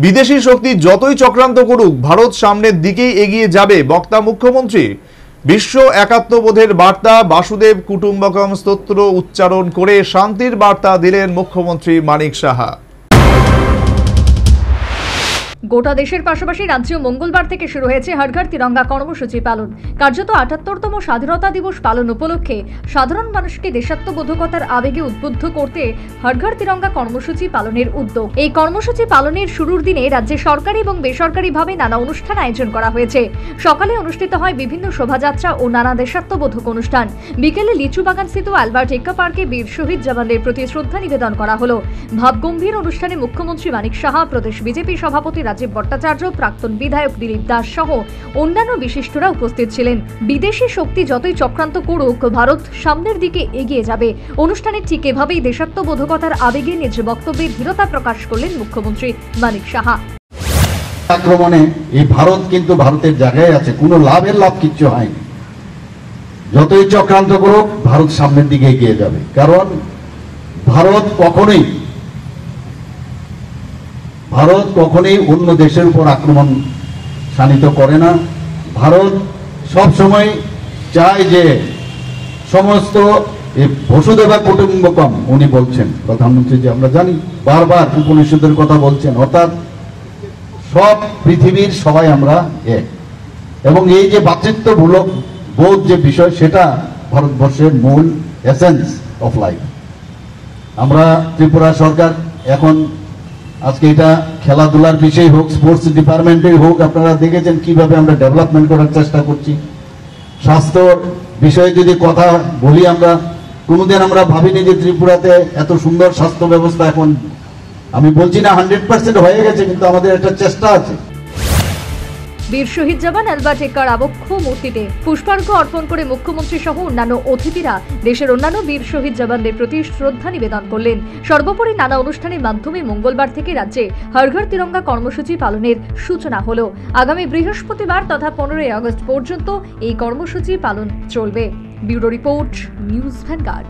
বিদেশি শক্তি যতই চক্রান্ত করুক ভারত সামনের দিকেই এগিয়ে যাবে বক্তা মুখ্যমন্ত্রী। বিশ্ব একাত্মবোধের বার্তা বাসুদেব কুটুম্বকম স্তোত্র উচ্চারণ করে শান্তির বার্তা দিলেন মুখ্যমন্ত্রী মানিক সাহা। গোটা দেশের পাশাপাশি রাজ্যেও মঙ্গলবার থেকে শুরু হয়েছে হর ঘর তিরঙ্গা কর্মসূচি পালন। কার্যত ৭৮তম স্বাধীনতা দিবস পালন উপলক্ষে সাধারণ মানুষকে দেশাত্মবোধকতার আবেগে উদ্বুদ্ধ করতে হর ঘর তিরঙ্গা কর্মসূচি পালনের উদ্যোগ। এই কর্মসূচি পালনের শুরুর দিনে রাজ্যে সরকারি এবং বেসরকারিভাবে নানা অনুষ্ঠান আয়োজন করা হয়েছে। সকালে অনুষ্ঠিত হয় বিভিন্ন শোভাযাত্রা ও নানা দেশাত্মবোধক অনুষ্ঠান। বিকেলে লিচুবাগানস্থিত অ্যালবার্ট এক্কা পার্কে বীর শহীদ জওয়ানদের প্রতি শ্রদ্ধা নিবেদন করা হলো। ভাবগম্ভীর অনুষ্ঠানে মুখ্যমন্ত্রী মানিক সাহা, প্রদেশ বিজেপি সভাপতি রাজীব ভট্টাচার্য, প্রাক্তন বিধায়ক দিলীপ দাস সহ অন্যান্য বিশিষ্টরা উপস্থিত ছিলেন। বিদেশি শক্তি যতই চক্রান্ত করুক ভারত সামনের দিকে এগিয়ে যাবে। অনুষ্ঠানে ঠিক এভাবেই দেশাত্মবোধকতার আবেগে নিজ বক্তব্যে দৃঢ়তা প্রকাশ করলেন মুখ্যমন্ত্রী মানিক সাহা। আক্রমণে এই ভারত কিন্তু ভারতের জায়গায় আছে, কোনো লাভ কিচ্ছু হয়নি। যতই চক্রান্ত করুক ভারত সামনের দিকে এগিয়ে যাবে, কারণ ভারত কখনোই অন্য দেশের উপর আক্রমণ শানিত করে না। ভারত সব সময় চায় যে সমস্ত বসুধৈব কুটুম্বকম উনি বলছেন প্রধানমন্ত্রী, যে আমরা জানি বারবার উপনিষদের কথা বলছেন, অর্থাৎ সব পৃথিবীর সবাই আমরা এক। এবং এই যে ভ্রাতৃত্বমূলক বোধ যে বিষয়, সেটা ভারতবর্ষের মূল এসেন্স অফ লাইফ। আমরা ত্রিপুরা সরকার এখন আজকে এটা খেলাধুলার বিষয় হোক, স্পোর্টস ডিপার্টমেন্টেই হোক, আপনারা দেখেছেন কিভাবে আমরা ডেভেলপমেন্ট করার চেষ্টা করছি। স্বাস্থ্যর বিষয়ে যদি কথা বলি, আমরা কোনোদিন আমরা ভাবিনি যে ত্রিপুরাতে এত সুন্দর স্বাস্থ্য ব্যবস্থা। এখন আমি বলছি না 100% হয়ে গেছে, কিন্তু আমাদের একটা চেষ্টা আছে। বীর শহীদ জওয়ান অ্যালবার্ট এক্কার আবক্ষ মূর্তিতে পুষ্পার্ঘ্য অর্পণ করে মুখ্যমন্ত্রী সহ অন্যান্য অতিথিরা দেশের অন্যান্য বীর শহীদ জওয়ানদের প্রতি শ্রদ্ধা নিবেদন করলেন। সর্বোপরি নানা অনুষ্ঠানের মাধ্যমে মঙ্গলবার থেকে রাজ্যে হর ঘর তিরঙ্গা কর্মসূচি পালনের সূচনা হলো। আগামী বৃহস্পতিবার তথা 15ই আগস্ট পর্যন্ত এই কর্মসূচি পালন চলবে। Bureau report, news vanguard.